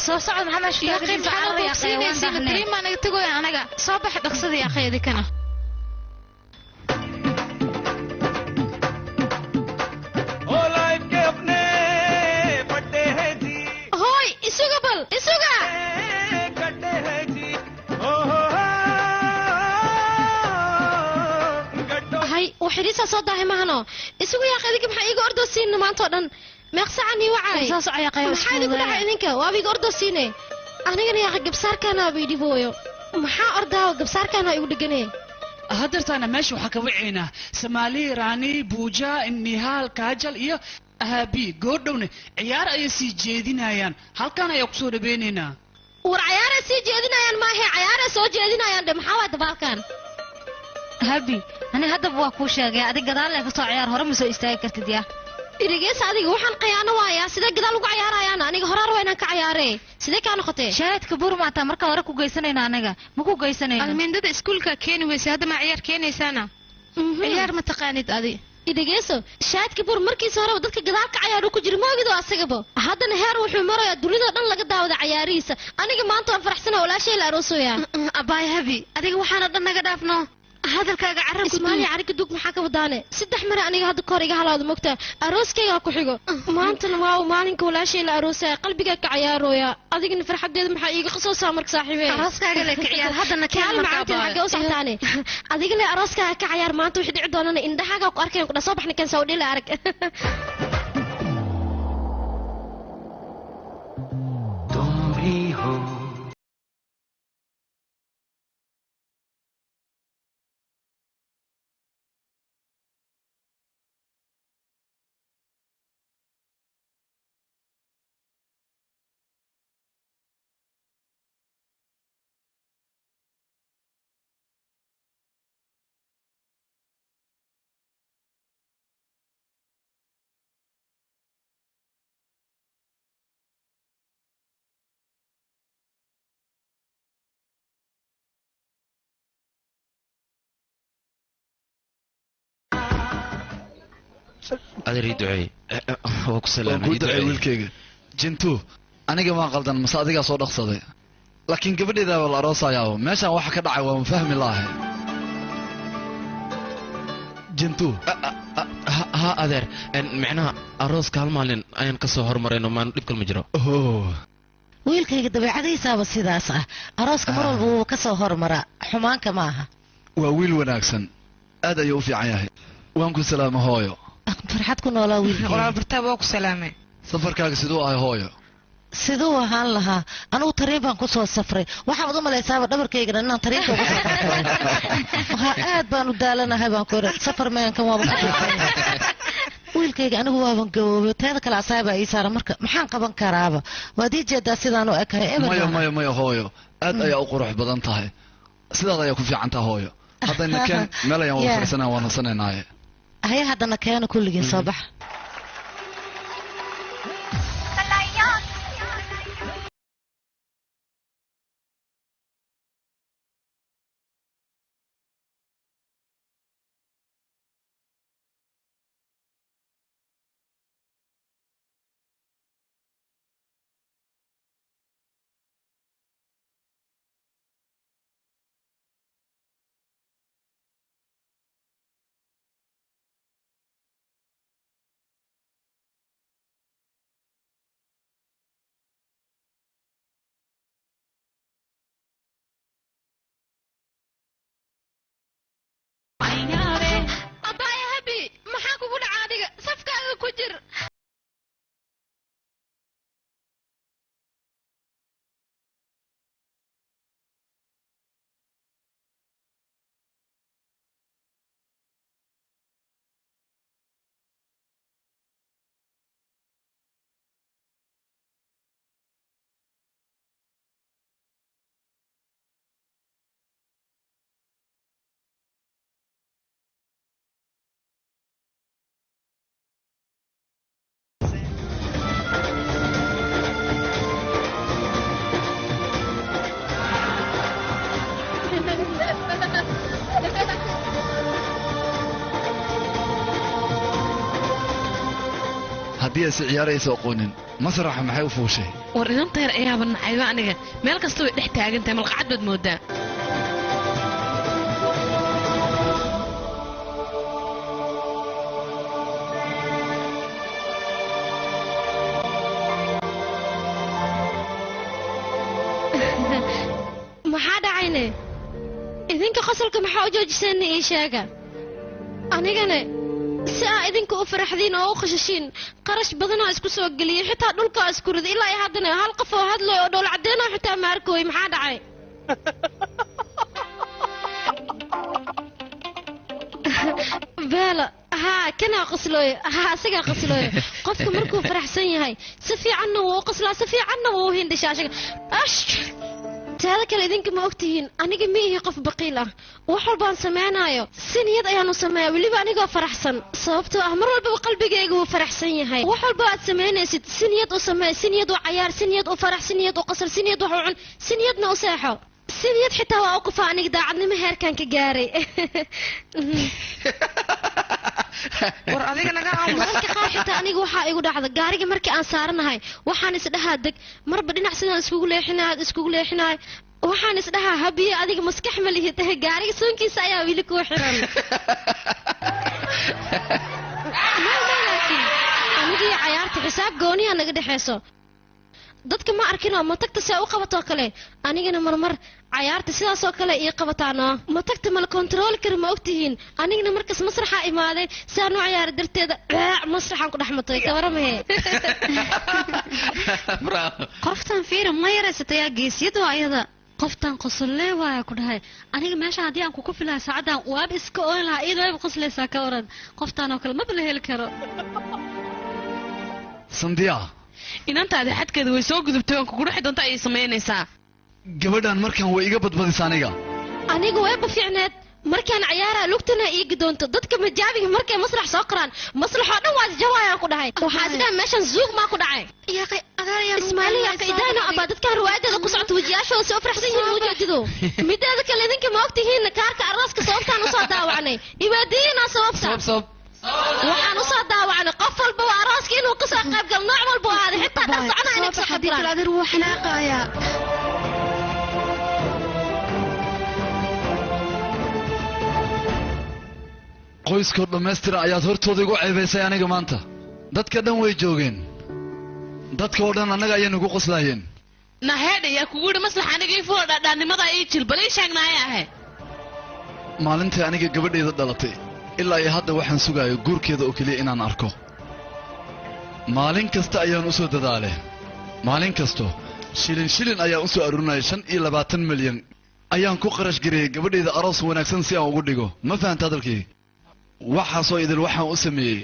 soo socod maxaa meesha يا أخي محل بوكسيني سين دريم أنا تقول أنا صباح تقصد يا أخي هذيك أنا هاي إسوق قبل إسوق هاي وحريصة صدها معنا إسوق يا أخي هذيك محيي أردو سين ما أنتظر مقصعني وعي soo soco yaa qayb maxaa idinku dhacay idinka waa biga ordo siine anigana yaa gabsaarkaana bay dhibooyo maxaa ordaa gabsaarkaana igu dhiganay hadartaana meesha waxa ka wicina Somali Rani Buja Nihal Kajal iyo Ahabi goordhowne ciyaar ay sii jeedinayaan halkan ay ku soo dhabeynayna war ciyaar ay sii jeedinayaan ma aha ciyaar ay soo jeedinayaan de maxaa wada balkan habi ani hadda waa ku sheegay adiga gadaal ka soo ciyaar hore ma soo istaagi kartid yaa irigees adiga waxaan qiyaano waaya sida gadaal ugu ciyaarayaan aniga horar waa inaan ka ciyaarey sidee ka noqotay shaadka buur maanta marka hore ku geysanayna anaga ma ku geysanayna almeendada iskuulka keeni weysay hadda ma ciyaar keenaysana ciyaar ma taqaanid adi irigeeso shaadka buur markiisa hore dadka gadaal ka ciyaaro ku jira moogido asagaba haddana heer wuxuu marayaa dunida dhan laga daawada ciyaarihiisa aniga maanta waan faraxsanahay walaashay la aroosooyaa abaay habi adiga waxaana dhan naga dhaafno hadalkaaga carabku Ismaali cariga dug maxaa ka wadaane saddex mar aniga hadda koor iga halaado mogtaa arooskayga ku xigo maantana waa maalinka walaashay la aroosay qalbiga ka ciyaarooya adigna farxadeeda maxaa iiga qasoosaa marka saaxiibey arooskaaga la ka ciyaar haddana keen marka xagga u saxtaane adiga la arooskaaga ka ciyaar maanta wixii dhici doonana indhahaaga ku arkeen ku dhasoo baxna kan soo dhila arag तुम भी हो أدري دعي وكسلام دعي ويلكيga jintu aniga ma qaldan mase adiga soo dhaqsaday laakiin gabadheeda wal aroosayaa meeshan waxa ka dhacay waan fahmi lahayn jintu ها أدر معناها أروس كالمالين أين كسر هرمرين وما نبكل مجرى wiilkayga dabeecadiisaaba sidaas ah arooska mar walba wuu ka soo hormara xumaanka maaha waa wiil wanaagsan aad ayuu u fiican yahay waan ku salaamo hooyo farxad ku noolaa wiilkayga walaal bartaa waa ku salaamay safarkaaga siduu ahay hooyo siduu ahaan lahaa anigu tariin baan ku soo safray waxaad u malaysaaba dhabarkaygana inaan tariinka ugu safray aad baan u daalanahay baan ku iri safar meenkan waaba ku wiilkayga anigu waaban gaboobay teeda kale asaaba ii saaran marka maxaan qaban karaaba waad ii jeedaa sidaan u ekahay maya hooyo aad ayaa u qurux badan tahay sidaad ayaa ku fiican tahay hooyo haddayna keen meel ayaan wada fadhisanaa waan nasanaynaye haya haddana keena kulligiin soo baxa haddii aysan ciyaaraysa aqoonin masraxa maxay u fuushay war inanta yar ayaaba nacayba aniga meel kasta way dhex taagantahay malqacad baad moodaa maxaa dhacayne idinka qosolka maxaa u joojiseen ii sheega anigana si aa idinka u faraxdiin oo u khashashiin qarash badanaa isku soo geliyey xitaa dhulkaa isku riday ilaa ay haddana hal qof oo hadlay oo dhowl caddeynaa xitaa ma arkooy maxaa dhacay beela haa kanaa qoslooye haa isagaa qoslooye qofka markuu faraxsan yahay si fiicanna wuu u qoslaa si fiicanna wuu u hindhishaa taada kale idinka ma ogtihiin aniga ma ihi qof baqiil ah wax walbaan samaynayo si niyad ayaanu sameeyaa weliba anigoo faraxsan sababtoo ah mar walbaba qalbigayga wuu faraxsan yahay wax walba aad samaynaysid si niyad u samee si niyad u cayaar si niyad u farax si niyad u qosol si niyad wax u cun si niyadna u seexo si niyad xitaa waa u kufaa aniga daacadnimo heerkan ka gaaray war adiga naga mararka qaar xitaa aniga waxaa igu dhacda gaariga markii aan saaranahay waxaan isdhahaa deg marba dhinac sidaan iskugu leexinayo waxaan isdhahaa habiye adiga maskax ma lihid gaariga soonkiisa ayaa wili kuu xiran laakiin anigii cayaarta xisaab gooniyaa naga dhexayso dadka ma arkinoo matagta see u qabatoo kale anigana marmar cayaarta sidaasoo kale ii qabataano matagta mala kontarooli kara ma ogtihiin anigana markaas masraxaa imaaday siaan u cayaara darteeda masraxaan ku dhex matay kawaramahe qoftan fiira ma yaraysatayaa geesyadu ayada qoftan qosollee waaya ku dhahay aniga meesha haddii aan kuku filahay saacadan waaba iska oon lahaa iyada wayba qoslaysaa ka waran qoftaan oo kale maba la heli karo sandiya inantaadi xadkeeda way soo gudubtay waan kugu dhexi doonta ayay samaynaysaa gabadhan markaan way iga badbadisa aniga wayba fiicneed markaan cayaaraa lugtana iigi doonto dadka majaabiga markay masrax soo qoraan masraxoo dhan waa isjawaayaan ku dhahay waxaa isdhaha meeshan zuug maa ku dhacay ismaaliya kaidaano abaa dadkan riwaayadeeda ku socota wajiyaashooda si u faraxsan yihiin ujeedido mideeda kale idinka ma ogtihiin kaarka arooska sababtaan usoo daawacnay ibaadiyiinaa sababta waxaan usoo daawacnay qof walba waa arooska inuu kasoo qayb gal nooc walba aada xitaa dhar socona inay kasoo qayb galaan qoyskoo dhammaystiran ayaad hortooda igu ceebaysay aniga maanta dadka dhan way joogeen dadka oo dhan annaga ayay nagu qoslaayeen naheedha yaa kugu yidhi maslax anigii foo dhaadhaannimada ii jil bal ii sheegnaaya ahe maalintii aniga gabadhayda dhalatay ilaa iyo hadda waxaan sugaayo guurkeeda oo keliya inaan arko maalin kasta ayaan u soo dadaale maalin kasto shilin ayaan u soo aruurinaya 25 milyan ayaan ku qarash gareeyey gabadhayda aroos wanaagsan si aan ugu dhigo ma fahanta hadalkii waxaasoo idil waxaan u sameeyey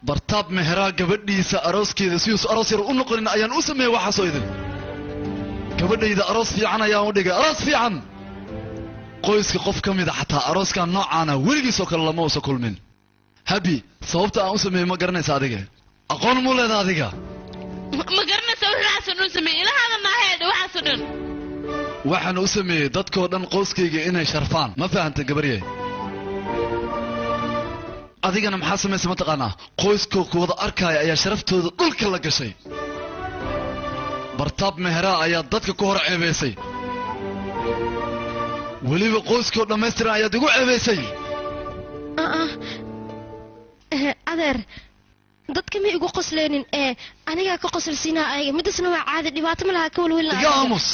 bartaab meheraa gabadhiisa arooskeeda si aroos yar u noqonin ayaan u sameeyey waxaasoo idil gabadhayda aroos fiican ayaan u dhigay aroos fiican qoyska qof ka mid a xataa arooskan noocaana weligiisoo kale lama usa kulmin habi sababta aan u sameeyey ma garanaysa adiga aqoon muu leeda adiga ma garanaysa waxaasoo dhan sameeyey ilahaada maaheedha waxaasoo dhan waxaan u sameeyey dadkoo dhan qoyskayga inay sharfaan ma fahanta gabarye adigana maxaa samaysa mataqaanaa qoyskoo kuwada arkaaya ayaa sharaftooda dhulka la gashay bartaab meheraa ayaa dadka ku hor ceebaysay weliba qoyskoo dhammaystiran ayaad igu ceebaysay adeer dadka ma igu qosleynin anigaa ka qosolsiinaa ayaga midasna waa caadi dhibaato ma laha ka walwelna iga aamus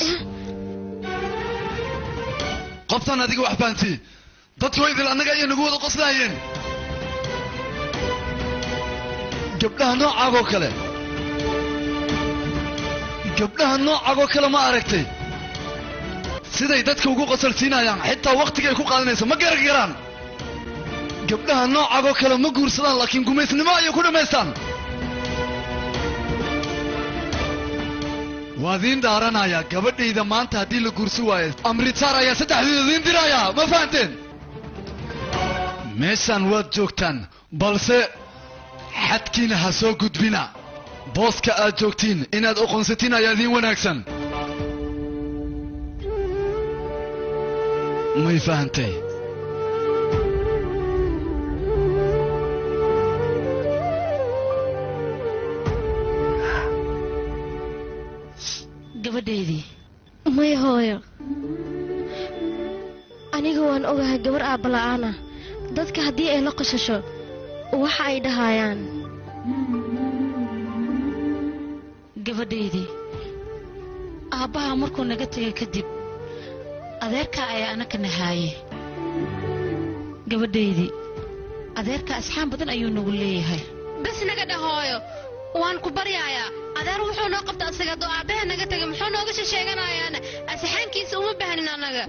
qoftan adiga wax fahantii dadkoo idil annaga ayay nagu wada qoslaayeen gabdhaha noocaagoo kale ma aragtay siday dadka ugu qosolsiinayaan xitaa wakhtigay ku qaadanayso ma garan garaan gabdhaha noocaagoo kale ma guursadaan laakiin gumaysnimo ayay ku dhammaystaan waa idiin dhaaranayaa gabadhayda maanta haddii la guursi waayo amritaar ayaa saddexdeeda idiin dirayaa ma fahanteen meeshaan waad joogtaan balse xadkiina ha soo gudbina booska aad joogtiin inaad oqonsatiin ayaa idiin wanaagsan may fahantay gabadhaydii may hooyo aniga waan ogahay gabar aabba la'aana dadka haddii ay la qashasho waxa ay dhahayaan gabadhaydii aabbaha markuu naga tegay kadib adeerkaa ayaa anaka nahaaye gabadhaydii adeerka asxaan badan ayuu nagu leeyahay bas naga dhahooyo waan ku baryayaa adeer wuxuu noo qabta asaga doo aabbaha naga tegay muxuu nooga sheeganayaana asxaankiisa uma baahnin annaga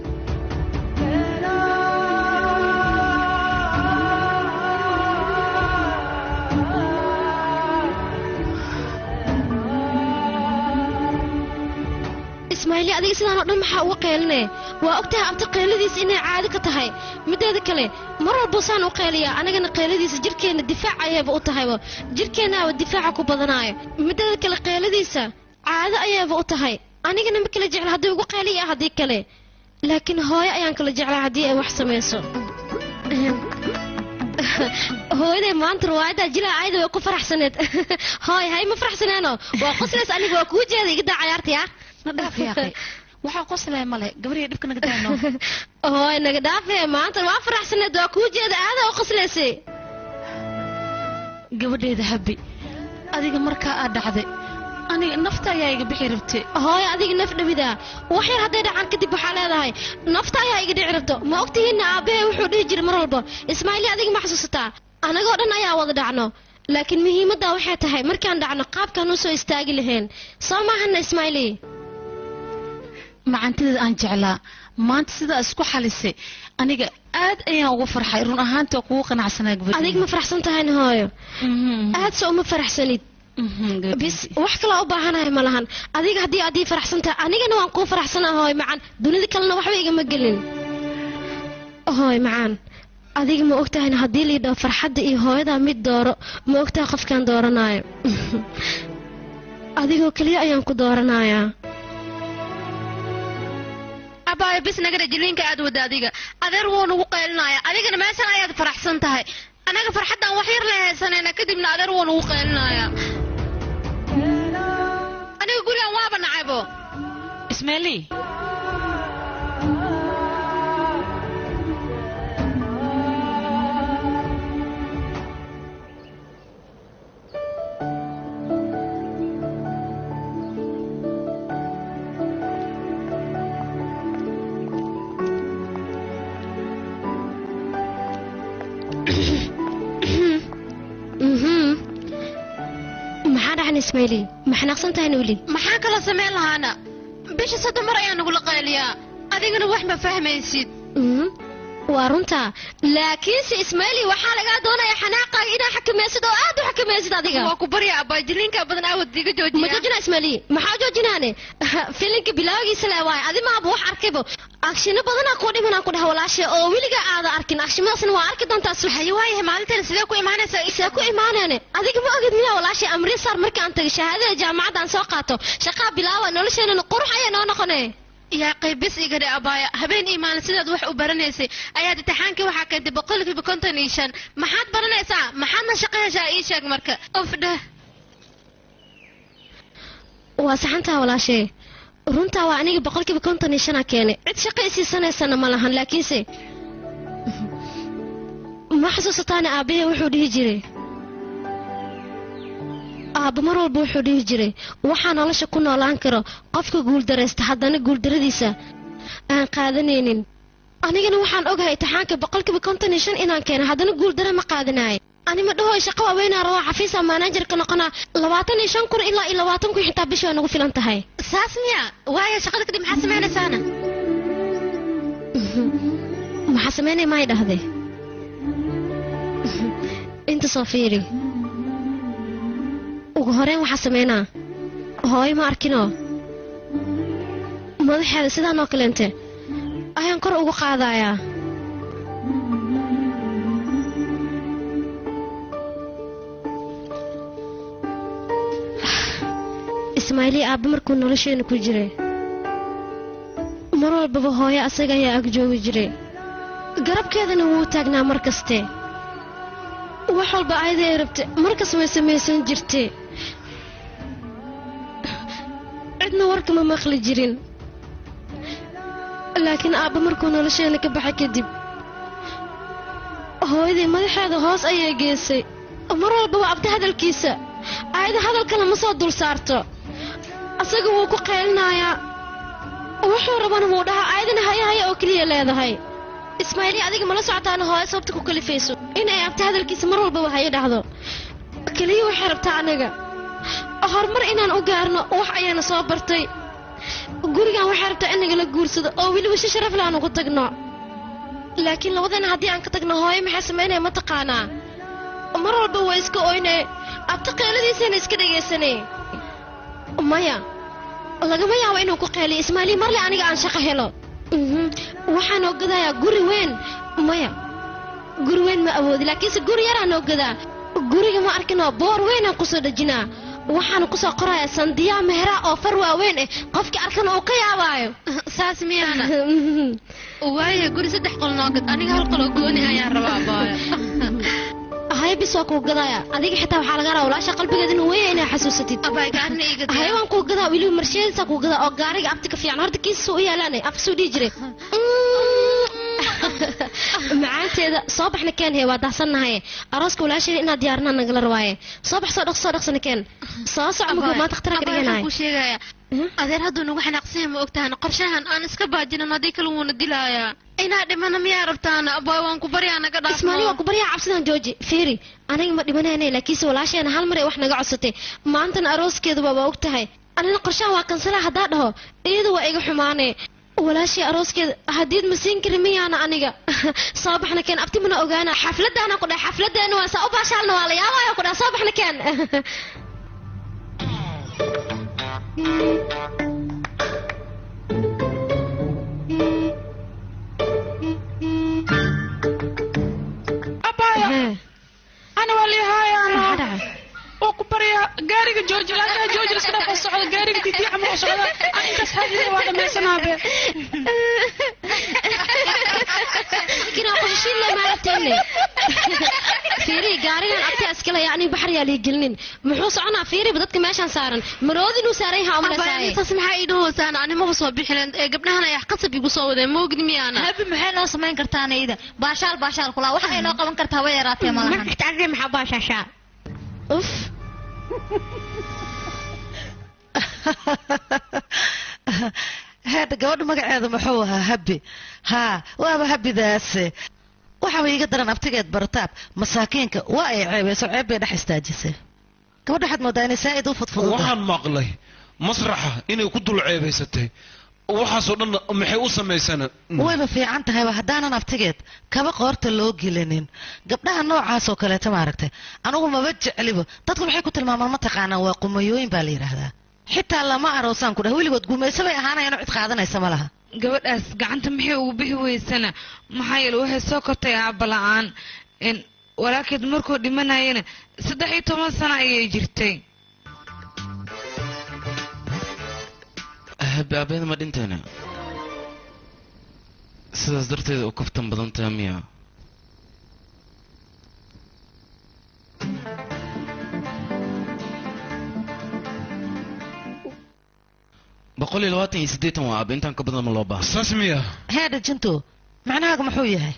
ismaaciili adiga sidaan oo dhan maxaa uga qeelinee waa ogtahay abta qeyladiisa inay caadi ka tahay mideeda kale mar walba saan u qeyliyaa anagana qeyladiisa jirkeenna difaac ayaaba u tahayba jirkeennaaba difaaca ku badanaayo mideeda kale qeyladiisa caado ayaaba u tahay anigana ma kala jecla haddii ugu qeyliya haddii kale laakiin hooyo ayaan kala jeclaa haddii ay wax samayso hooyaday maanta riwaayaddaa jilaa ayada way ku faraxsaneed hooy hay ma faraxsaneeno waa qoslays aniga waa kuu jeeda iga daa cayaartii ah nadhaaf yaaqay waxaa qoslaya male gabariya dhibka naga daano hooy naga dhaafee maanta waa faraxsaneed waa kuu jeeda aada u qoslaysay gabadheeda habbi adiga markaa aad dhacday aniga nafta ayaa iga bixi rabtay hooy adiga naf dhabidaa wax yar hadday dhacaan kadib waxaa leedahay nafta ayaa iga dhici rabto ma ogtihiinna aabbahe wuxuu dhihi jiray mar walba ismaaciili adiga ma xasuusataa anagoo dhan ayaa wada dhacno laakiin muhiimaddaa waxay tahay markaan dhacno qaabkaan u soo istaagi lahayn soo maahana ismaaciili macantideed aan jeclaa maanta sidaa isku xalisay aniga aad ayaan ugu farxay run ahaantii waa kugu qanacsanaa gabadha adiga ma faraxsan tahayna hooyo aad se uma faraxsanid bis wax kaloo u baahanahay ma lahan adiga haddii aad ii faraxsan tahay anigana waan kuu faraxsanaa hooy macaan dunida kalena waxba igama gelin hooy macaan adiga ma ogtahayna haddii liidhaho farxadda iyo hooyadaa mid dooro ma ogtahay qofkaan dooranaayo adigoo keliya ayaan ku dooranayaa abaayo bis naga rajiliinka aad wada adiga adeer wuu nagu qaylinaya adigana meeshan ayaad faraxsan tahay anaga farxaddan wax yar la heesanayna kadibna adeer wuu nagu qaylinaya aniga gurigan waaba nacaybo ismaaciili maxaa dhacan ismaaciili ma xanaaqsan tahayna weli maxaan kaloo samayn lahaana bisha 3 mar ayaa nagula qayliyaa adigana wax ma fahmaysid waa runtaa laakiinse ismaaciili waxaa lagaa doonayaa xanaaqaaga inaa xakamaysid oo aad u xakamaysid adiga waa ku barya abaa jiliinka badan aawad diga joojiya ma joojina ismaaciili maxaa joojinaane filinka bilaagiisa le waay adi maaba wax arkaybo akshino badanaa kuu dhimanaa ku dhaha walaashe oo weligaa aada arkin akshimadaasna waa arki doontaa suxayo waayahay maalinteena sidee ku imaanaysaa see ku imaaneene adiga ma ogid miyaa walaashe amrisaar markaan tagay shahaadada jaamacadda aan soo qaato shaqaa bilaawa nolosheenana qurux ayaa noo noqonee yaa qaybis iga dhe abaaya habeen iyo maalin sidaad wax u baranaysay ayaad imtixaankii waxaa keentay 55 maxaad baranaysaa maxaadna shaqo heshaa ii sheeg marka of dheh waa saxantaa walaashee runtaa waa aniga 55 keenay cid shaqo isiisanaysana ma lahan laakiinse ma xasuusataana aabbahe wuxuu dhihi jiray aabba mar walba wuxuu dhihi jiray waxaa nolosha ku noolaan karo qofka guuldaraysta haddana guuldaradiisa aan qaadanaynin anigana waxaan ogahay imtixaanka 55 inaan keenay haddana guuldara ma qaadanayo ani ma dhahoy shaqo waaweynaa rabaa xafiisa managerka noqonaa 25 kun ilaa 20 kun xitaa bishii waa nagu filan tahay saas miya waayo shaqada kadib maxaa samaynaysaana maxaa samaynay maay dhahday inta soo fiiri ugu horeen waxaa samaynaa hooyo ma arkinoo madaxeeda sidaan oo kaleente ayaan kor ugu qaadayaa ismaaciili aabba markuu nolosheena ku jiray mar walbaba hooyo asaga ayaa ag joogi jiray garabkeedana wuu taagnaa mar kaste wax walba ayada ay rabta markas way samaysan jirtay cidna warkama maqli jirin laakiin aabba markuu nolosheena ka baxay kadib hooyadii madaxeeda hoos ayay geysay mar walbaba abdi hadalkiisa ayada hadalkana ma soo dul saarto asaga wuu ku qaylinayaa wuxuu rabana wuu dhahaa ayadana haya oo keliya leedahay ismaaciili adiga mala socotaana hooyo sababta ku kalifayso inay abti hadalkiisa mar walbaba hayo dhahdo keliya waxay rabtaa anaga horumar inaan u gaarno wax ayaana soo bartay gurigan waxay rabtaa in nagala guursado oo weliba si sharaf leh aan ugu tagno laakiin labadana haddii aan ka tagno hooyo maxay samaynaya ma taqaanaa mar walba waa iska oynay abti qeyladiisana iska dhegaysanay maya lagama yaabo inuu ku qeeliyo ismaaciili marle aniga aan shaqo helo waxaan ogadayaa guri weyn maya guri weyn ma awoodi laakiinse guri yaraan ogadaa guriga ma arkinoo boor weynaan kusoo dhejinaa waxaana kusoo qorayaa sandiyaa meheraa oo far waaweyn eh qofkii arkana uu ka yaabaayo saas miyaana waaya guri 3 qol noogad aniga hal qol oo gooni ayaan rabaa abaayo hay bis waa kuu gadaya adiga xitaa waxaa laga rabaa walaasha qalbigeeda inuu weeya inaa xasuusatid abaay gaarina iga gadaa hay waan kuu gadaa weliba marsheediisa kuu gadaa oo gaariga abti ka fiican horta kiisa u yaalaanay afka soo dhihi jiray macaanteeda soo baxna keen hee waa daahsannahay arooska walaasheeda inaad diyaarnaa nagala rabaaye soo bax soo dhaqsana keen soo soco mugu maanta khtara ka dhiganahay ku sheegaya adeer hadduu nagu xanaaqsan ma ogtahan qorshahan aan iska baajinan haddii kale wuuna dilayaa inaa dhimana miyaa rabtaana abaa waan ku baryaa naga dhaafno ismaali waa ku baryaa cabsidan jooji fiiri aniga ma dhimanaynay laakiinse walaasheena hal mar ay wax naga codsatay maantana arooskeedu waa ogtahay anina qorshahan waa kansalaa haddaa dhaho iyadu waa iga xumaanee walaashii arooskeeda hadiid ma siin kari miyaana aniga soo baxna keen abti mana ogaana xafladaana ku dhahay xafladeena waa saa u baashaalna waa la yaabaayo ku dhahay soo baxna keen abaya ana wali haayana oo ku bariya gaariga George laakiin George iska dhaaf socda gaariga titii ama socda intaas hadii waa dhameysanabe kina qorshin la maartayne fiiri gaarigan abti askala yaani baxar yaa li gelnin muxuu soconaa fiiri dadka meeshan saaran maroodi inuu saaray ha umla saay taas maxay idhoosaan ani ma soo bixin gabdhahan ay qasab igu soo wadeen moogni miyaana habi maxay noo samayn kartaa anayda baashaal kula waxa ay noo qaban kartaa way yaraatay malahan ma taagay maxaa baashaasha uf هذا قول مقعد محوها هبي ها وابا هبي داس waxa iga daran abtigeed bartaab masaakiinka waa ay ceebayso ceeb bay dhex istaajisay gabadha xad moodaa inay saa'id u fudfudo waxaan maqlay masraxa inay ku dul ceebaysatay waxaasoo dhan maxay u samaysana wayba fiican tahay haddaanan abtigeed kaba qoorta loo gelinin gabdhaha noocaas oo kaleeta maaragtay anigu maba jecliba dadku maxay ku tilmaamaan ma taqaanaa waa qumayooyin baa la yidhaahdaa xitaa lama aroosaan ku dhah weligood gumayso bay ahaanayaan cid qaadanaysa ma laha gabadhaas gacanta maxay ugu bixi weysana maxaa yeele waxay soo kortay aabba la'aan walaakeed markuu dhimanayana 13 sano ayay jirtay habaabeeda ma dhinteena sidaas darteeda u kaftan badan tahay miya boqol iyo 28 waa intaan ka badan ma loo baahan saas miya heeda jinto macnahaaga muxuu yahay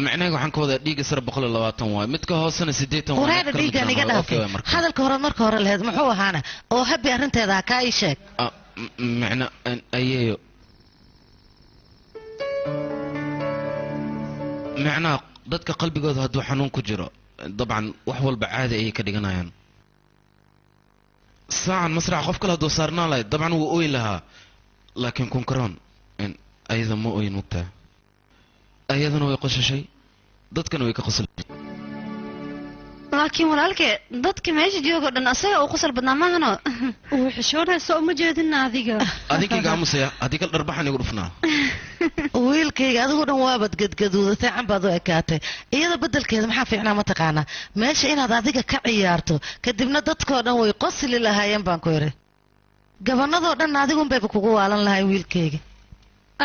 macnaheedu waxaan ka wadaa dhiigga sare 120 waay midka hoosena 80 waa wareeda dhiigga niga dhaafay hadalka hore marka hore lahayd muxuu ahaana oo habi arrinteeda ka ay sheeg macna ayeeyo macna dadka qalbigooda hadduu xanuun ku jiro dabcan wax walba caadi ayay ka dhiganayaan saacan masrax qof kale hadduu saarnaan lahayd dabcan wuu ooyi lahaa laakiin kunkaroon ayada ma ooyin mugtaa ayadana way qosashay dadkana way ka qoslashay laakiin walaalkee dadka meesha joogo dhan asaga uu qosol badnaa maahano wuu xishoonaysa uma jeedina adiga adinkayga aamusaya haddii kale dharbaxan igu dhufnaa wiilkayga adigu dhan waabad gadgaduudatay cambaad u ekaatay iyada beddelkeeda maxaa fiicnaa ma taqaanaa meesha inaad adiga ka ciyaarto kadibna dadkoo dhan way qosli lahaayeen baan ku yidhi gabanadoo dhan adigunbayba kugu waalan lahay wiilkayga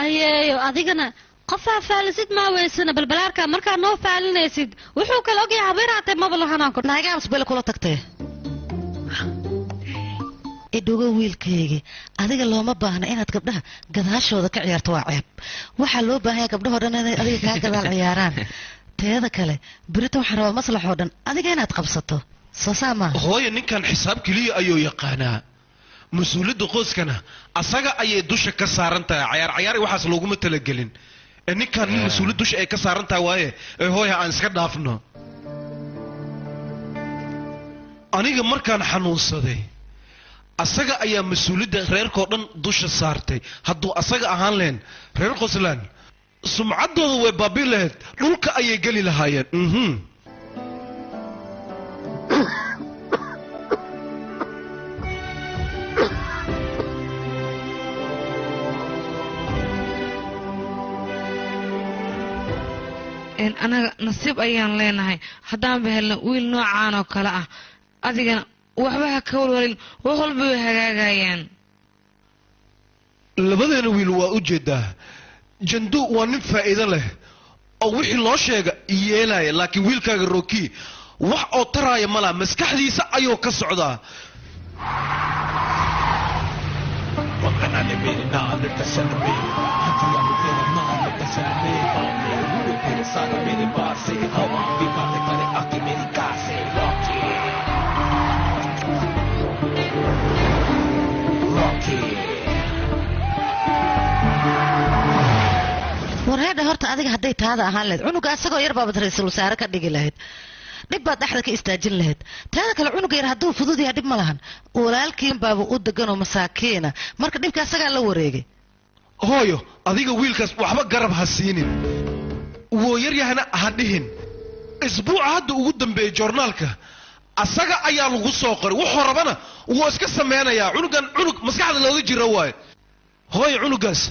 ayeeyo adigana qofaa faalisid maa weysana balbalaarka markaa noo faalinaysid wuxuu kala ogyahay habeeraatay maba lahanaan naagaams bele kula tagtay idhogo wiilkaygi adiga looma baahna inaad gabdhaha gadaashooda ka ciyaarto waa ceeb waxaa loo baahan yahay gabdhahoo dhan inay adiga kaa gadaal ciyaaraan teeda kale berita waxaan rabaa maslaxoo dhan adiga inaad qabsato soo saa maaha hooyo ninkan xisaab keliya ayuu yaqaanaa mas-uuliyadda qoyskana asaga ayay dusha ka saaran tahay cayaar waxaas looguma talagelin ninkan nin mas-uuliyad dusha ay ka saaran tahay waaye hooya aan iska dhaafno aniga markaan xanuunsaday asaga ayaa mas-uuliyadda reerkao dhan dusha saartay hadduu asaga ahaan lahayn reer qoslaan sumcaddooda way baabi lahayd dhulka ayay geli lahaayeen anaga nasiib ayaan leenahay haddaanba helna wiil noocaan oo kale ah adigana waxba ha ka walwalin wax walba way hagaagayaan labadeena wiil waa u jeedaa jandu waa nin faa'iido leh oo wixii loo sheega yeelaya laakiin wiilkaaga roki wax oo taraaya malaha maskaxdiisa ayuu ka socdaa warheedha horta adiga hadday taada ahaan lahayd cunuga asagoo yar baabad ra-iisul wasaare ka dhigi lahayd dhib baad dhexda ka istaajin lahayd taada kale cunuga yar hadduu fudud yahay dhib ma lahan walaalkiin baaba u deganoo masaakiina marka dhibka asagaa la wareegay hooyo adiga wiilkaas waxba garab ha siinin wuu yaryahana ha dhihin isbuuca hadda ugu dambeeyey joornaalka asaga ayaa lagu soo qoray wuxuu rabana wuu iska sameynayaa cunug maskaxda looga jira waaye hooyo cunugaas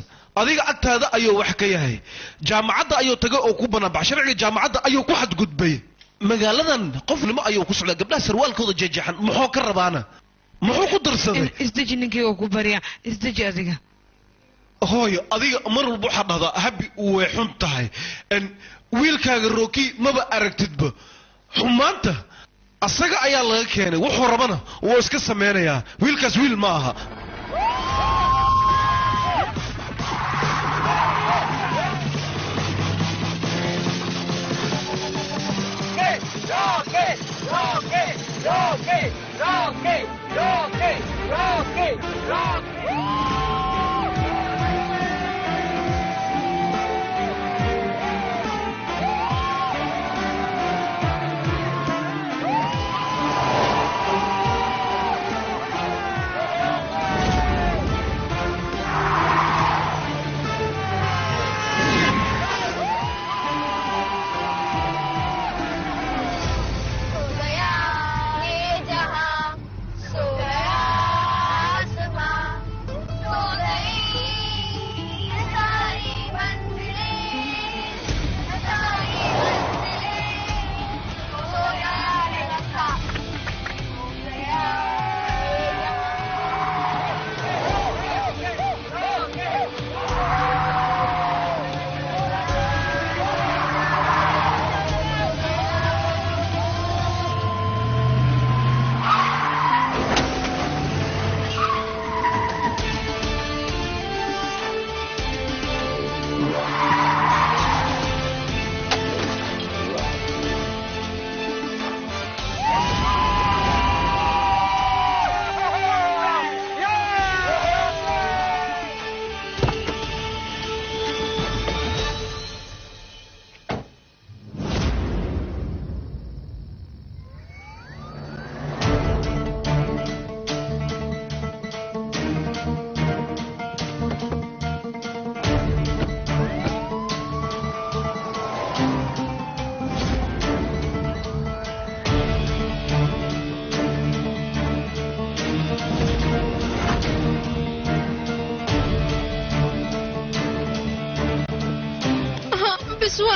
adiga agtaada ayuu wax ka yahay jaamacadda ayuu tagay oo ku banaanbax sharciga jaamacadda ayuu ku xadgudbay magaaladan qofnimo ayuu ku socdaa gabdhaha sarwaalkooda jeexan muxuu ka rabaana muxuu ku darsaday isdeji ninkii oo ku barya isdeji adiga hooyo adiga mar walba waxaa dhahdaa habi way xun tahay wiilkaaga roki maba aragtidba xumaanta asaga ayaa laga keenay wuxuu rabana wuu iska sameynayaa wiilkaas wiil ma aha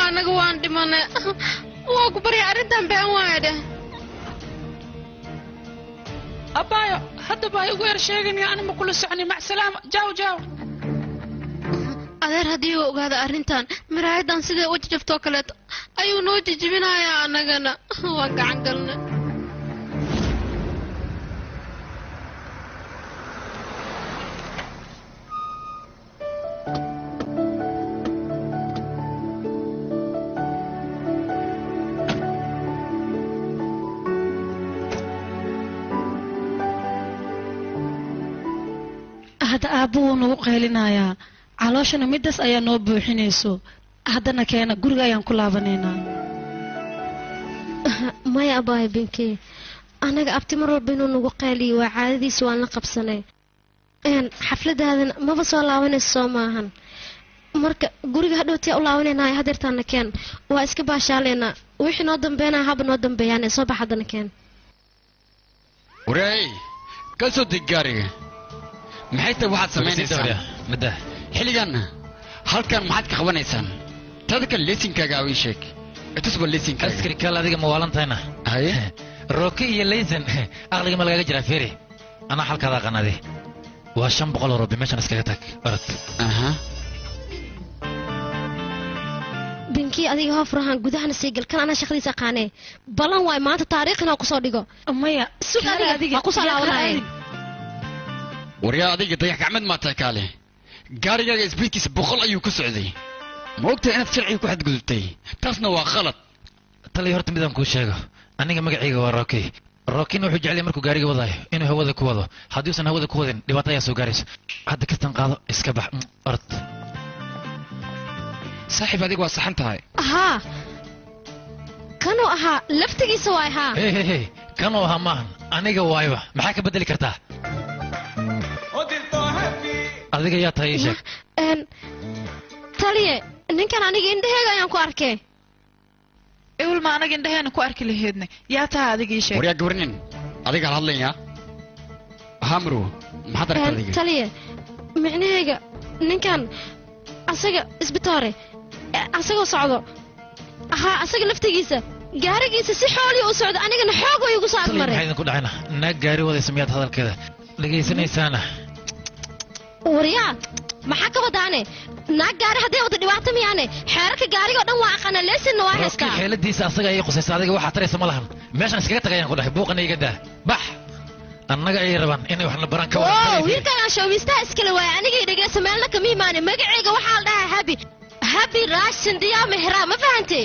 anaga waan dhimane waa ku barya arrintan been waayadhe abaayo hadda baa igu yar sheeganaya anima kula soconi mac salaama jaaw adeer haddii uu ogaada arrintan miraayadan siday u jajabtoo kaleeto ayuu noo jijibinayaa annagana waan gacan galnay hadda aabbo wuu nagu qaylinayaa calooshana midaas ayaa noo buuxinayso haddana keena guriga ayaan ku laabanaynaa maya abaayo binkii anaga abti mar walba inuu nagu qayliyo waa caadadiisa waan la qabsanay xafladaadan maba soo laabanayso soo maahan marka guriga hadhowtiya u laabanaynahay hadeertaana keen waa iska baashaalaynaa wixii noo dambeynaa haba noo dambeeyaan soo bax haddana keen wareey ka soo deg gaariga maxay tahay waxaad samaynaysaa madda xilligaanna halkan maxaad ka qabanaysaan tadka leesinkaaga ii sheeg itusba leesinkaaga askari kale adiga ma waalantahyna haye rooki iyo leysan aqliga ma lagaga jiraa feeri anaa halkaada qanadi waa 500 oo rubi meeshan iskaga tag orod aha binkii adiga hofrahan gudahana sii gal kan anaa shaqadiisa qaanee balan waay maanta taariikhina ku soo dhigo maya sug adiga ku soo laabanay waryaa adiga dayax gacmeed ma tahay kaale gaarigaaga isbiidkiisa 100 ayuu ku socday ma ogtahay inaad sharciga ku xadgudubtay taasna waa khalad tali horta midaan kuu sheego aniga magacayga waa roki rokina wuxuu jecel yahay markuu gaariga wadaayo inuu hawada ku wado haddii uusan hawada ku wadin dhibaato ayaa soo gaarayso hadda kastan qaado iska bax orod saaxiib adiga waa saxan tahay haa kanuu ahaa laftigiisa waay haa hey kanuu ahaa maahan aniga waayba maxaa ka bedeli kartaa adiga yaa tahay ii sheeg taliye ninkan aniga indhaheega ayaan ku arkay ewl ma anaga indhaheena ku arki laheedna yaa tahay adiga ii sheeg waryaa gabarnin adiga hal hadlayaa hamro maxaad aragtay adiga taliye micnaheega ninkan asaga isbitaare asagoo socdo haa asaga laftigiisa gaarigiisa si xooliya u socdo anigana xoog way igu soo agmaray maxaa idinku dhacayna naag gaari wadaysa miyaad hadalkeeda dhegaysanaysaana waryaa maxaa ka wadaane naag gaari hadday wada dhibaato miyaane xeerarka gaariga oo dhan waa aqaana leesinna waa haystaa xeeladiisa asaga ayay qusaysa adiga waxaa taraysa ma lahan meeshan iskaga tagayaan ku dhahay buuqana iga daa bax annaga ayay rabaan inay waxna baraan ka wada wiilkaagaan shoobistaha iskale waaya anigay dhegeysa meelna kama imaane magacayga waxaa la dhahaa habi raashin diyaa mehraa ma fahantay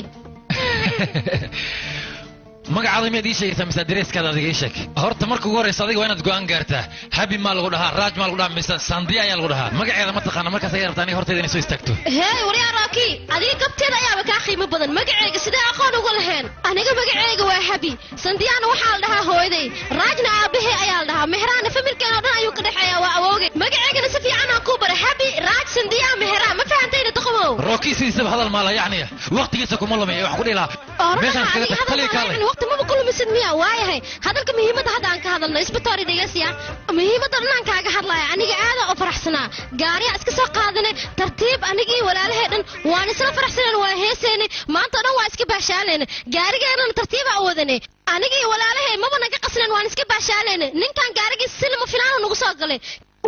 magacaada miyaad ii sheegaysaa mise adereeskaada adiga ii sheeg horta marka ugu horreysa adiga waa inaad go'aan gaartaa habi maa lagu dhahaa raaj maa lagu dhahaa mise sandiya ayaa lagu dhahaa magaceeda ma taqaana markaas ayay rabtaa aniga hortayda inay soo istaagto hey waryaa rooki adiga kabteeda ayaaba kaa qiimo badan magacayga sidee aqoon uga lahayn aniga magacayga waa habi sandiyaana waxaa la dhahaa hooyaday raajna aabahey ayaa la dhahaa mehraana familkeena oo dhan ayuu ka dhexeeyaa waa awowgay magacaygana si fiican aan kuu bara habi raaj sandiyaa mehraa ma fahantayna doqomow rooki sidiisaba hadal maala yacniya waqtigiisa kuma lumaya wax ku dhihi lahaa meeshaan iskaga tag taliya kaalay waqti maba kulumisid miya waayahay hadalka muhiimadda hadda aan ka hadalno isbitaari dhegeysiya muhiimadda dhan kaaga hadlaya aniga aada u faraxsanaa gaariyaa iska soo qaadane tartiib anigii walaalahee dhan waan isla faraxsaneen waa heeseyne maanta o dhan waa iska baashaaleyne gaarigeennana tartiibaa u wadane anigii walaalahee maba naga qasneen waan iska baashaaleyne ninkan gaarigiisa si lama filaano nagu soo galay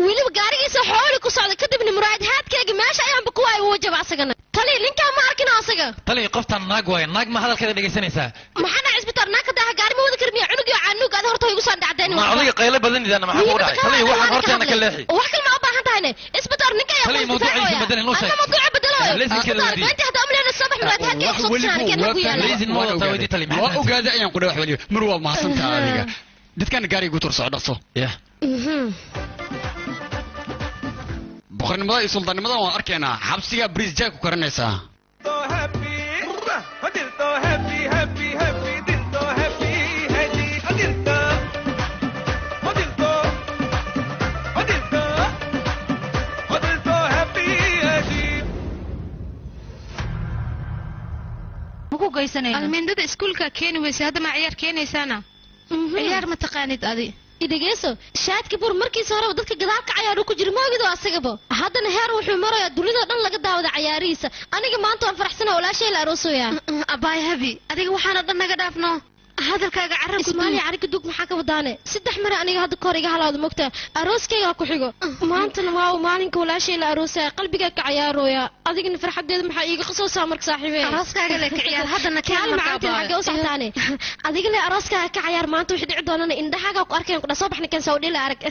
weliba gaarigiisa xooli ku socda kadibna muraadhaadkeega meesha ayaanba ku waay uu jaba asagana tali ninkaan ma arkina asaga tali qoftaan naag waaye naag ma hadalkeeda dhegaysanaysaa maxaa dhaca isbitaar naag ka daaha gaari ma wada karmiya cunugii canuug ada horta igu soo dhacdeen ma adiga qaylo badan idana maxaa ku dhacay tali waxaan horteena ka leexi wax kale ma u baahan tahayne isbitaar ninka ayaa tali mawduuciisa bedelin loo sheeg ana mawduuca bedelayo leesinkeeda isbitaar beenta hadda amleena sabax muraadhaadkeega ku socda ku yaala leesin ma wada weydii tali waa ogaada ayaan ku dhawax waliyo mar waa mahadsantaa adiga dadkan gaariga ku tur socdaso ya boqornimada iyo suldaannimada waan arkaynaa xabsiga brisjack ku karanaysaa almeendada iskuulka keeni weyse hadda ma ciyaar keenaysaana ciyaar ma taqaanid adi idhegeyso shaadka bur markiisa horeba dadka gadaal ka cayaaro ku jira moogido asagaba haddana heer wuxuu marayaa dunidoo dhan laga daawada cayaarihiisa aniga maanta waan faraxsana walaashay la aroosooyaa abaay habi adiga waxaana dhan naga dhaafno hadalkaaga carabku ismaaliya cariga dug maxaa ka wadaane saddex mare aniga hadda kahor iga halaawda mogtaa arooskayga ku xigo maantana waa maalinka walaashay la aroosaya qalbigaa ka cayaarooya adigana farxadeeda maxaa iiga qasoosaa marka saaxiibe arooskaaga le ka ciyaar haddana kaal macaanteed xagee u saxtaane adiga le arooskaaga ka cayaar maanta wixii dhici doonana indhahaaga ku arkeen ku dhasoo baxna keensa udhila arag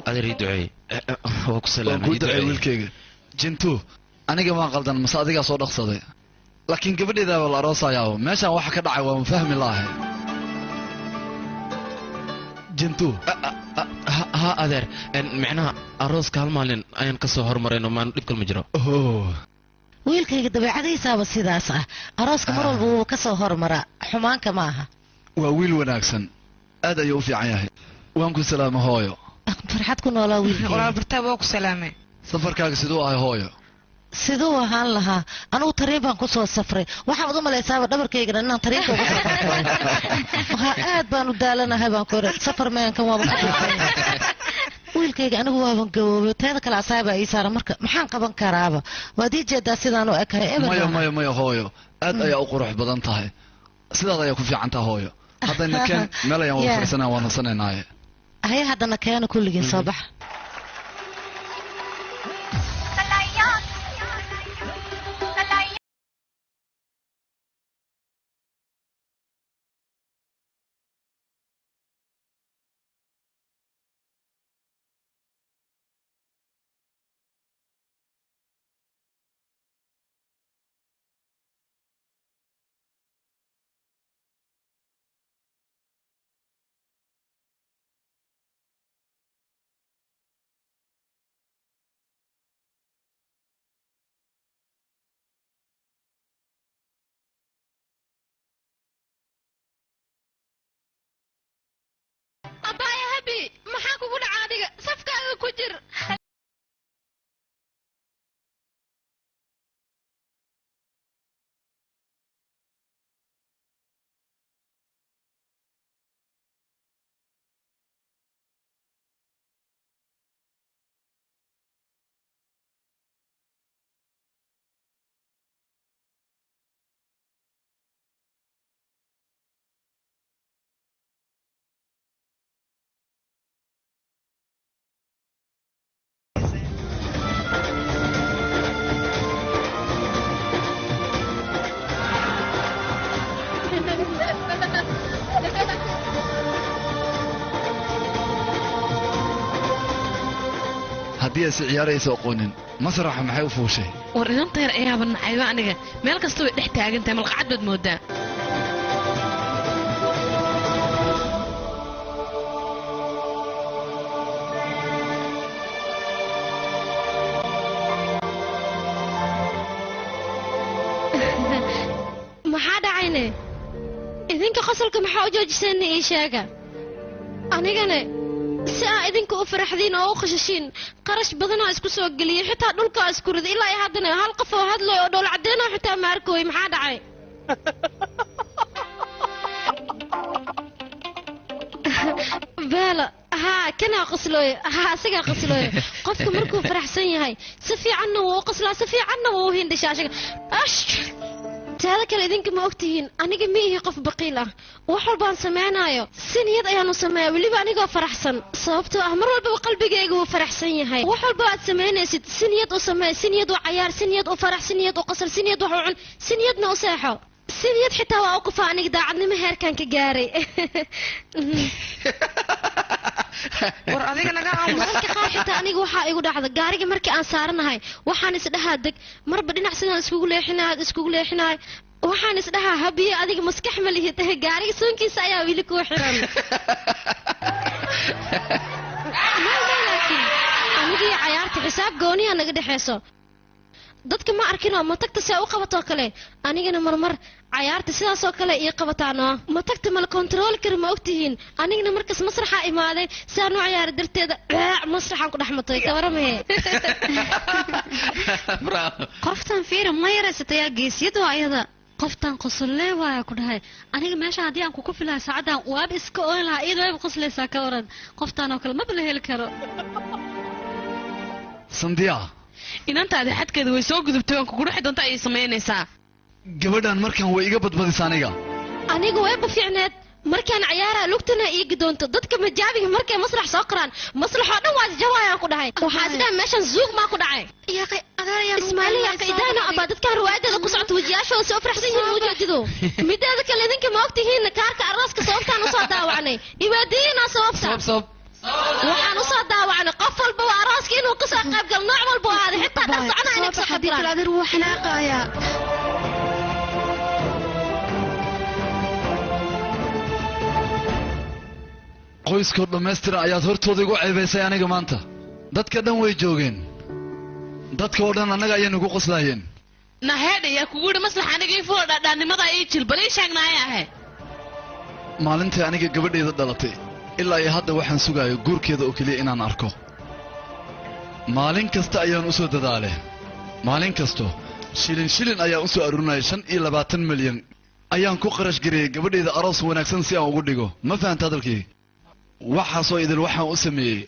adeer ii duceey waa ku waan salaamay kuu ii duceey duceey wiilkayga jintu aniga waan qaldan mase adigaa soo dhaqsaday laakiin gabadheedaaba la aroosayaaba meeshaan waxa ka dhacay waa ma fahmi laahay jintu ha adeer micnaha arooska hal maalin ayaan ka soo hormarayno maan dhib kalma jiro wiilkayga dabeecadiisaaba sidaas ah arooska mar walba wuu ka soo hormaraa xumaanka ma aha waa wiil wanaagsan aad ayuu u fiican yahay waan ku salaama hooyo farxad ku noolaa wiilkayga walaal bartaab waa ku salaamay safarkaaga siduu ahay hooyo siduu ahaan lahaa anugu tariin baan ku soo safray waxaad u malaysaaba dhabarkaygana inaan tariinka uga soo safray waxaa aad baan u daalanahay baan ku iri safar meenkan waaba ka dhifay wiilkayga anigu waaban gaboobay teeda kale asaabaa ii saara marka maxaan qaban karaaba waad ii jeedaa sidaan u ekahay maya hooyo aad ayaa u qurux badan tahay sidaad ayaa ku fiican taha hooyo haddayna keen meel ayaan wada fadhisanaa waan nasanaynaye haya haddana keena kulligiin soo baxa abaya habi maxaa kugu dhaca adiga safkaaga ku jir haddii ayse ciyaaraysa aqoonin masraxa maxay u fuushay war inanta yar ayaaba nacayba aniga meel kasta way dhex taagan tahay malqacad baad moodaa maxaa dhacayne idinka qosolka maxaa u joojiseenna ii sheega anigane si aa idinka u faraxdiin oo u khashashiin qarash badanaa isku soo geliyey xitaa dhulkaa isku riday ilaa haddana hal qof oo hadlay oo dhool caddeynoo xitaa ma arkooy maxaa dhacay beela haa kanaa qoslooye haa asigaa qoslooye qofka markuu faraxsan yahay si fiicanna wuu u qoslaa si fiicanna wuu u hindhishaa taada kale idinka ma ogtihiin aniga ma ihi qof baqiil ah wax walbaan samaynayo si niyad ayaanu sameeyaa weliba anigoo faraxsan sababtoo ah mar walbaba qalbigayga wuu faraxsan yahay wax walba aad samaynaysid si niyad u samee si niyad u cayaar si niyad u farax si niyad u qosol si niyad wax u cun si niyadna u seexo si niyad xitaa waa u qufaa aniga daacadnimo heerkan ka gaaray war adiga naga mararka qaar xitaa aniga waxaa igu dhacda gaariga markii aan saaranahay waxaan isdhahaa deg marba dhinac sidaan iskugu leexinahay waxaan isdhahaa habiye adiga maskax ma lihid gaariga soonkiisa ayaa weli kuu xiran laakiin anigii cayaarta xisaab gooniyaa naga dhexayso dadka ma arkinoo matagta see u qabatoo kale anigana marmar cayaarta sidaasoo kale ii qabataano matagta mala kontarooli kara ma ogtihiin anigana markaas masraxaa imaaday sidaan u cayaara darteeda masraxaan ku dhex matay kabaramahe qoftan fiira ma yaraysatayaa geesiyadu ayada qoftan qosollee waaya ku dhahay aniga meesha haddii aan kuku filahay saacaddan waaba iska oon lahaa iyada wayba qoslaysaa ka waran qoftaan oo kale maba la heli karo sandiya inantaadi xadkeeda way soo gudubtay waan kugu dhexi doonta ayay samaynaysaa gabadhan markan way iga badbadisa aniga wayba fiicneed markaan cayaaraa lugtana iigi doonto dadka majaabiga markay masrax soo qoraan masraxoo dhan waa jawaayaan ku dhahay waxaa isdhaha meeshan zuug maa ku dhacay ismaailiya idaana abaa dadkaan riwaayadeeda ku socota wajiyaashooda si u faraxsan yihiin ujeedido mideeda kale idinka ma ogtihiin kaarka arooska sababtaan usoo daawacnay ibaadiyiinaa sababta waxaan usoo inuu ka soo qayb gal nooc walba oo aad xitaa dhar soconaa inay ka hadii kale adeer wuu xanaaqayaa qoyskoo dhammaystiran ayaad hortooda igu ceebaysay aniga maanta dadka dhan way joogeen dadka oo dhan annaga ayay nagu qoslaayeen naheedh ayaa kugu yidhi maslax anigii foo dhaadhaannimada ii jil bal ii sheegnaaya ahe maalintii aniga gabadhayda dhalatay ilaa iyo hadda waxaan sugaayo guurkeeda oo keliya inaan arko maalin kasta ayaan u soo dadaale maalin kasto shilin ayaan u soo aruurinaya 25 milyan ayaan ku qarash gareeyey gabadhayda aroos wanaagsan si aan ugu dhigo ma fahanta hadalkii waxaasoo idil waxaan u sameeyey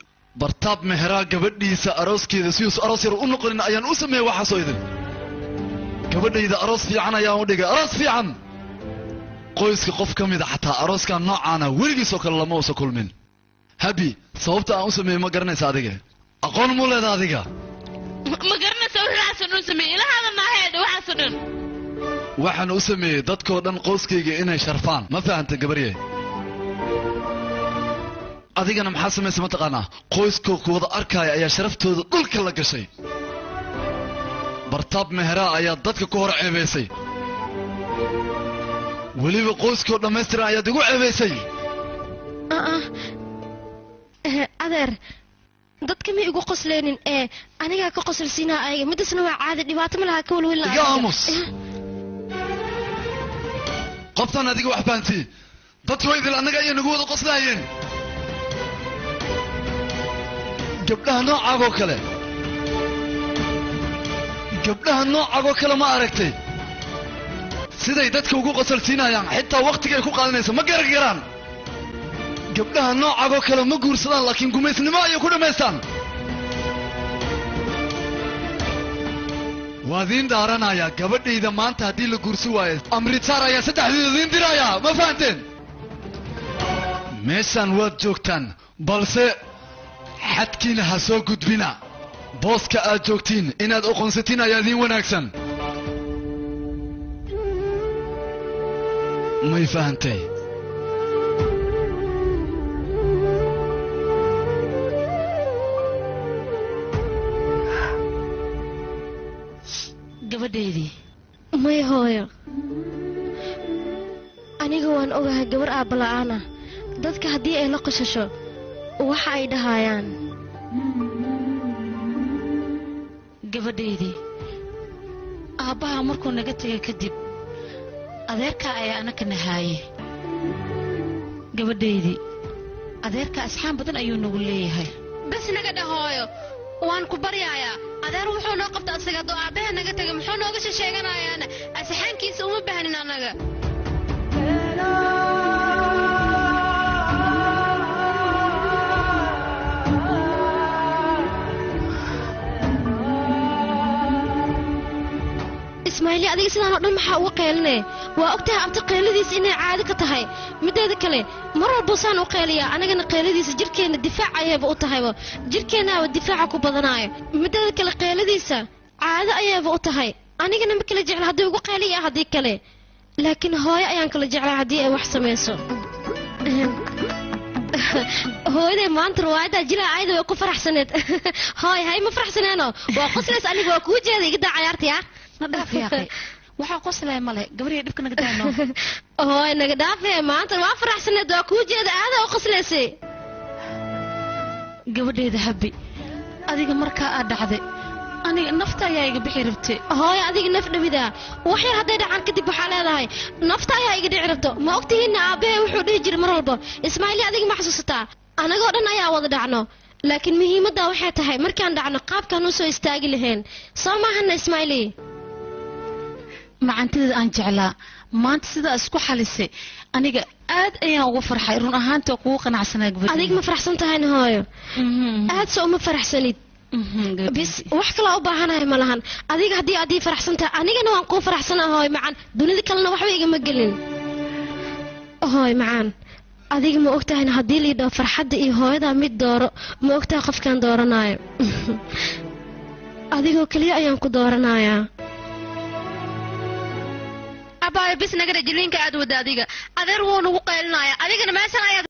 bartaab meheraa gabadhiisa arooskeeda siduus aroos yar u noqonin ayaan u sameeyey waxaasoo idil gabadhayda aroos fiican ayaan u dhigay aroos fiican qoyska qof ka mida xataa arooskan noocaana weligiisoo kale lama uusa kulmin habi sababta aan u sameeyey ma garanaysa adiga aqoon muu leeda adiga ma garanaysa waxaasoo dhan sameeyey ilahaada naheedh waxaasoo dhan waxaan u sameeyey dadkoo dhan qoyskayga inay sharfaan ma fahanta gabarye adigana maxaa samaysa mataqaanaa qoyskoo kuwada arkaaya ayaa sharaftooda dhulka la gashay bartaab meheraa ayaa dadka ku hor ceebaysay weliba qoyskoo dhammaystiran ayaad igu ceebaysay adeer dadka ma igu qosleynin ee anigaa ka qosolsiinaa ayaga midasna waa caadi dhibaato ma lahaa ka walwelina iga aamus qoftan adiga wax fahantii dadkoo idil annaga ayay nagu wada qoslaayeen gabdhaha noocaagoo kale ma aragtay siday dadka ugu qosolsiinayaan xitaa wakhtigay ku qaadanaysa ma garagaraan gabdhaha noocaagoo kale ma guursadaan laakiin gumaysnimo ayay ku dhammaystaan waa idiin dhaaranayaa gabadhayda maanta haddii la guursi waayo amritaar ayaa saddexdeeda idiin dirayaa ma fahanteen meeshaan waad joogtaan balse xadkiina ha soo gudbina booska aad joogtiin inaad oqonsatiin ayaa idiin wanaagsan may fahantay gabadhaydii may hooyo aniga waan ogahay gabar aabbala'aana dadka haddii ay la qoshasho waxa ay dhahayaan gabadhaydii aabbaha markuu naga tegay kadib adeerkaa ayaa anaka nahaaye gabadhaydii adeerka asxaan badan ayuu nagu leeyahay bas naga dhahooyo waan ku baryayaa adeer wuxuu noo qabta asaga hadduu aabbaha naga tegay muxuu nooga sheeganayaana asxaankiisa uma baahnin annaga ismaaciili adiga sidaan oo dhan maxaa uga qeelinee waa ogtahay abti qeyladiisa inay caadi ka tahay mideeda kale mar walba saan u qeyliyaa anigana qeyladiisa jirkeenna difaac ayayba u tahayba jirkeennaaba difaaca ku badanaayo mideeda kale qeyladiisa caado ayayba u tahay anigana ma kala jecla haddii ugu qeyliya haddii kale laakiin hooyo ayaan kala jeclaa haddii ay wax samayso hooyaday maanta riwaayaddaa jilaa ayada way ku faraxsaneed hooy hay ma faraxsaneeno waa qoslays aniga waa kuu jeeda iga daa cayaartiya nadhaaf yaaqay waxaa qoslaya male gabariya dhibka naga daano hooy naga dhaafee maanta waa faraxsaneed waa kuu jeeda aada u qoslaysay gabadheeda habbi adiga markaa aad dhacday aniga nafta ayaa iga bixi rabtay hooy adiga naf dhawidaa wax yar hadday dhacaan kadib waxaa leedahay nafta ayaa iga dhici rabto ma ogtihiinna aabbahe wuxuu dhihi jiray mar walba ismaaciili adiga ma xasuusataa anagoo dhan ayaa wada dhacno laakiin muhiimaddaa waxay tahay markaan dhacno qaabkaan u soo istaagi lahayn soo maahana ismaaciili macantideeda aan jeclaa maanta sidaa isku xalisay aniga aad ayaan ugu farxay run ahaanta kugu qanacsanaa gabadha adiga ma faraxsan tahayna hooyo aad soo uma faraxsanid bis wax kaloo u baahanahay ma lahan adiga haddii aad ii faraxsan tahay anigana waan kuu faraxsanaa hooy macaan dunida kalena waxba igama gelin hooy macaan adiga ma ogtahayna haddii liidhao farxadda iyo hooyadaa mid dooro ma ogtahay qofkaan dooranaayo adigoo keliya ayaan ku dooranayaa abaayo bis naga rajiliinka aad wada adiga adeer wuu nagu qaylinaya adigana meeshan ayaad